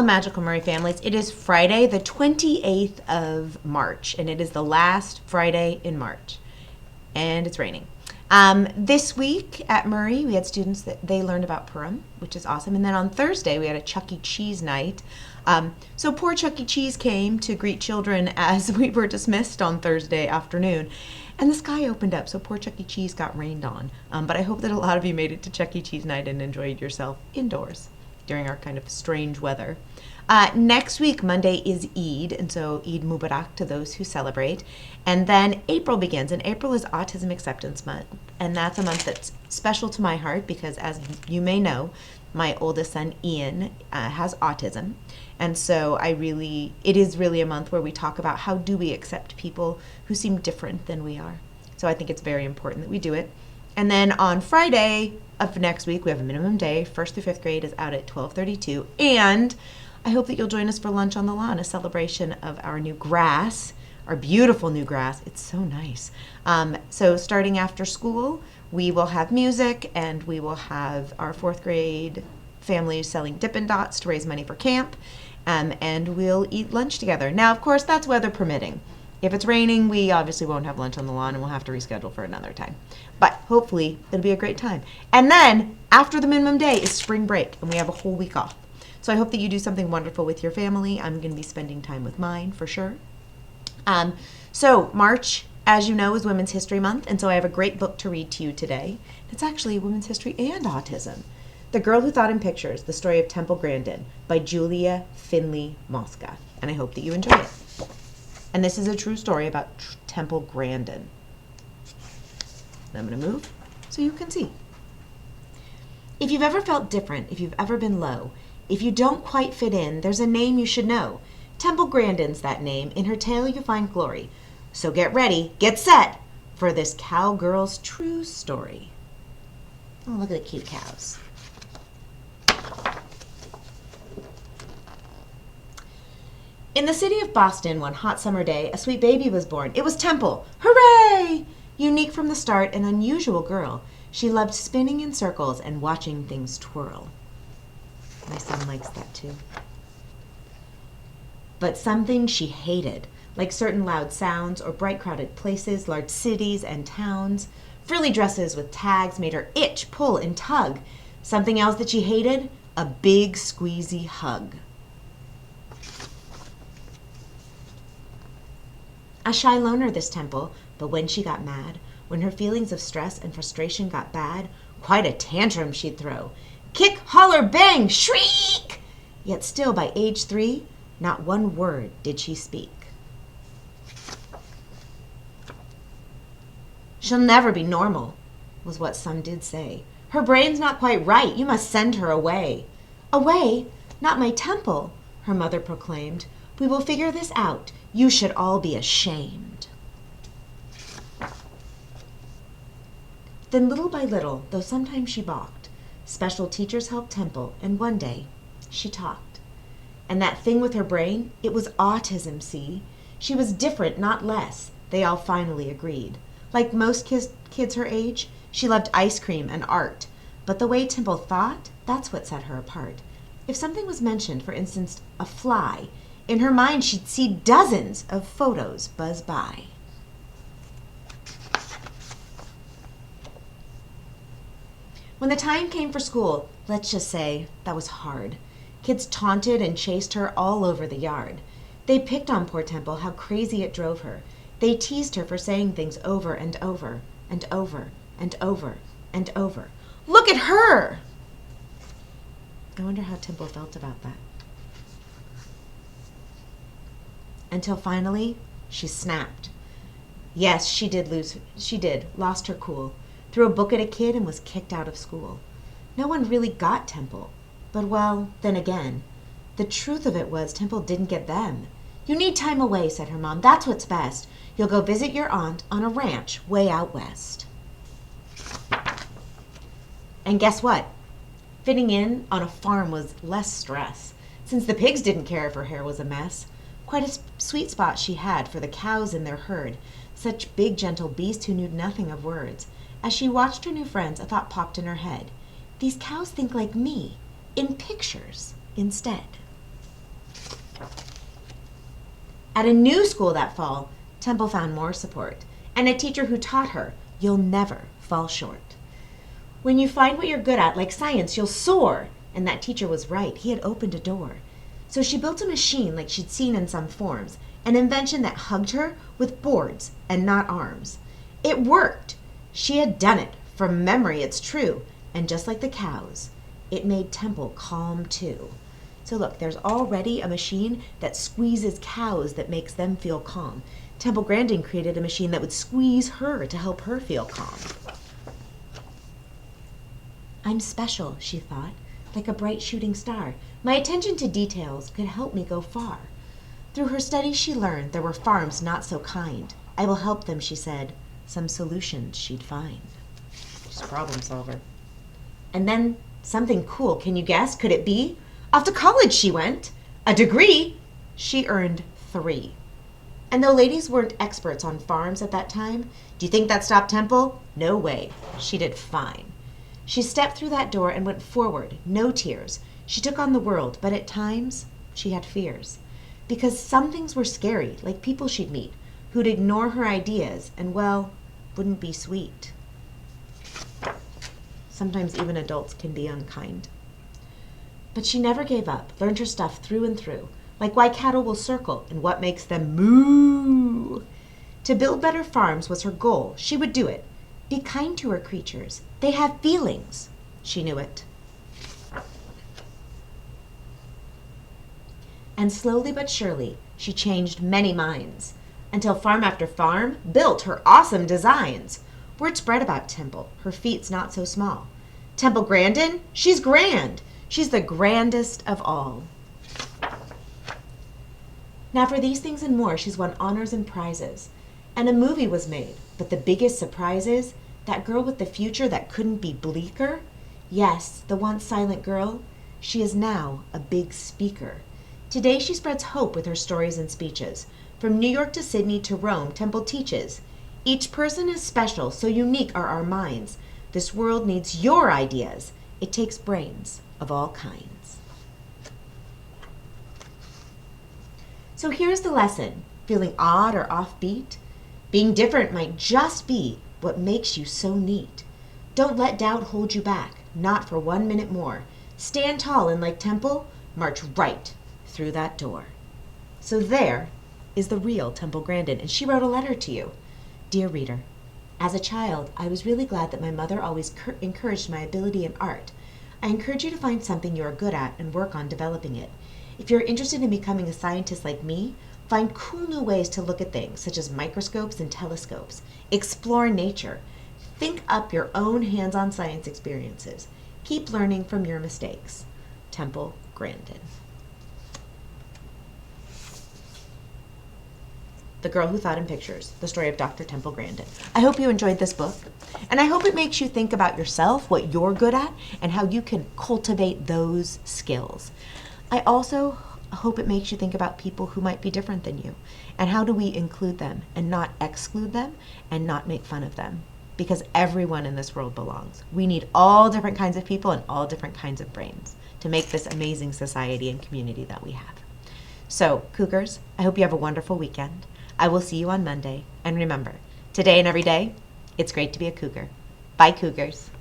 Hello, Magical Murray families. It is Friday, the 28th of March, and it is the last Friday in March, and it's raining. This week at Murray, we had students that they learned about Purim, which is awesome. And then on Thursday, we had a Chuck E. Cheese night. So poor Chuck E. Cheese came to greet children as we were dismissed on Thursday afternoon. And the sky opened up, so poor Chuck E. Cheese got rained on. But I hope that a lot of you made it to Chuck E. Cheese night and enjoyed yourself indoors during our kind of strange weather. Next week, Monday, is Eid, and so Eid Mubarak to those who celebrate. And then April begins, and April is Autism Acceptance Month, and that's a month that's special to my heart because, as you may know, my oldest son, Ian, has autism. And so it is really a month where we talk about how do we accept people who seem different than we are. So I think it's very important that we do it. And then on Friday of next week, we have a minimum day. 1st through 5th grade is out at 12:32. And I hope that you'll join us for lunch on the lawn, a celebration of our new grass, our beautiful new grass. It's so nice. So starting after school, we will have music, and we will have our 4th grade families selling Dippin' Dots to raise money for camp, and we'll eat lunch together. Now, of course, that's weather permitting. If it's raining, we obviously won't have lunch on the lawn, and we'll have to reschedule for another time. But hopefully, it'll be a great time. And then, after the minimum day is spring break, and we have a whole week off. So I hope that you do something wonderful with your family. I'm going to be spending time with mine, for sure. So March, as you know, is Women's History Month, and so I have a great book to read to you today. It's actually Women's History and Autism. The Girl Who Thought in Pictures, The Story of Temple Grandin by Julia Finley Mosca. And I hope that you enjoy it. And this is a true story about Temple Grandin. I'm going to move so you can see. If you've ever felt different, if you've ever been low, if you don't quite fit in, there's a name you should know. Temple Grandin's that name. In her tale you find glory. So get ready, get set for this cowgirl's true story. Oh, look at the cute cows. In the city of Boston, one hot summer day, a sweet baby was born. It was Temple. Hooray! Unique from the start, an unusual girl. She loved spinning in circles and watching things twirl. My son likes that too. But some things she hated, like certain loud sounds or bright crowded places, large cities and towns. Frilly dresses with tags made her itch, pull, and tug. Something else that she hated? A big squeezy hug. A shy loner, this Temple, but when she got mad, when her feelings of stress and frustration got bad, quite a tantrum she'd throw. Kick, holler, bang, shriek! Yet still by age 3, not one word did she speak. She'll never be normal, was what some did say. Her brain's not quite right, you must send her away. Away? Not my Temple, her mother proclaimed. We will figure this out. You should all be ashamed. Then little by little, though sometimes she balked, special teachers helped Temple, and one day she talked. And that thing with her brain, it was autism, see? She was different, not less, they all finally agreed. Like most kids her age, she loved ice cream and art. But the way Temple thought, that's what set her apart. If something was mentioned, for instance, a fly, in her mind she'd see dozens of photos buzz by. When the time came for school, let's just say, that was hard. Kids taunted and chased her all over the yard. They picked on poor Temple, how crazy it drove her. They teased her for saying things over and over and over and over and over. Look at her! I wonder how Temple felt about that. Until finally, she snapped. Yes, she did, lost her cool. Threw a book at a kid and was kicked out of school. No one really got Temple. But well, then again, the truth of it was Temple didn't get them. You need time away, said her mom. That's what's best. You'll go visit your aunt on a ranch way out west. And guess what? Fitting in on a farm was less stress, since the pigs didn't care if her hair was a mess. Quite a sweet spot she had for the cows in their herd, such big, gentle beasts who knew nothing of words. As she watched her new friends, a thought popped in her head. These cows think like me, in pictures instead. At a new school that fall, Temple found more support and a teacher who taught her, you'll never fall short. When you find what you're good at, like science, you'll soar. And that teacher was right. He had opened a door. So she built a machine like she'd seen in some forms, an invention that hugged her with boards and not arms. It worked. She had done it. From memory, it's true. And just like the cows, it made Temple calm too. So look, there's already a machine that squeezes cows that makes them feel calm. Temple Grandin created a machine that would squeeze her to help her feel calm. I'm special, she thought, like a bright shooting star. My attention to details could help me go far. Through her studies she learned there were farms not so kind. I will help them, she said. Some solutions she'd find. She's a problem solver. And then something cool, can you guess? Could it be? Off to college she went. A degree. She earned 3. And though ladies weren't experts on farms at that time, do you think that stopped Temple? No way. She did fine. She stepped through that door and went forward, no tears. She took on the world, but at times she had fears. Because some things were scary, like people she'd meet, who'd ignore her ideas and, well, wouldn't be sweet. Sometimes even adults can be unkind. But she never gave up, learned her stuff through and through, like why cattle will circle and what makes them moo. To build better farms was her goal. She would do it. Be kind to her creatures. They have feelings. She knew it. And slowly but surely, she changed many minds, until farm after farm built her awesome designs. Word spread about Temple. Her feat's not so small. Temple Grandin, she's grand. She's the grandest of all. Now for these things and more, she's won honors and prizes. And a movie was made. But the biggest surprise is that girl with the future that couldn't be bleaker. Yes, the once silent girl. She is now a big speaker. Today she spreads hope with her stories and speeches. From New York to Sydney to Rome, Temple teaches. Each person is special, so unique are our minds. This world needs your ideas. It takes brains of all kinds. So here's the lesson. Feeling odd or offbeat? Being different might just be what makes you so neat. Don't let doubt hold you back, not for 1 minute more. Stand tall and like Temple, march right through that door. So there is the real Temple Grandin, and she wrote a letter to you. Dear reader, as a child, I was really glad that my mother always encouraged my ability in art. I encourage you to find something you are good at and work on developing it. If you're interested in becoming a scientist like me, find cool new ways to look at things, such as microscopes and telescopes. Explore nature. Think up your own hands-on science experiences. Keep learning from your mistakes. Temple Grandin. The Girl Who Thought in Pictures, the story of Dr. Temple Grandin. I hope you enjoyed this book, and I hope it makes you think about yourself, what you're good at, and how you can cultivate those skills. I also hope it makes you think about people who might be different than you, and how do we include them and not exclude them and not make fun of them, because everyone in this world belongs. We need all different kinds of people and all different kinds of brains to make this amazing society and community that we have. So, Cougars, I hope you have a wonderful weekend. I will see you on Monday. And remember, today and every day, it's great to be a Cougar. Bye, Cougars.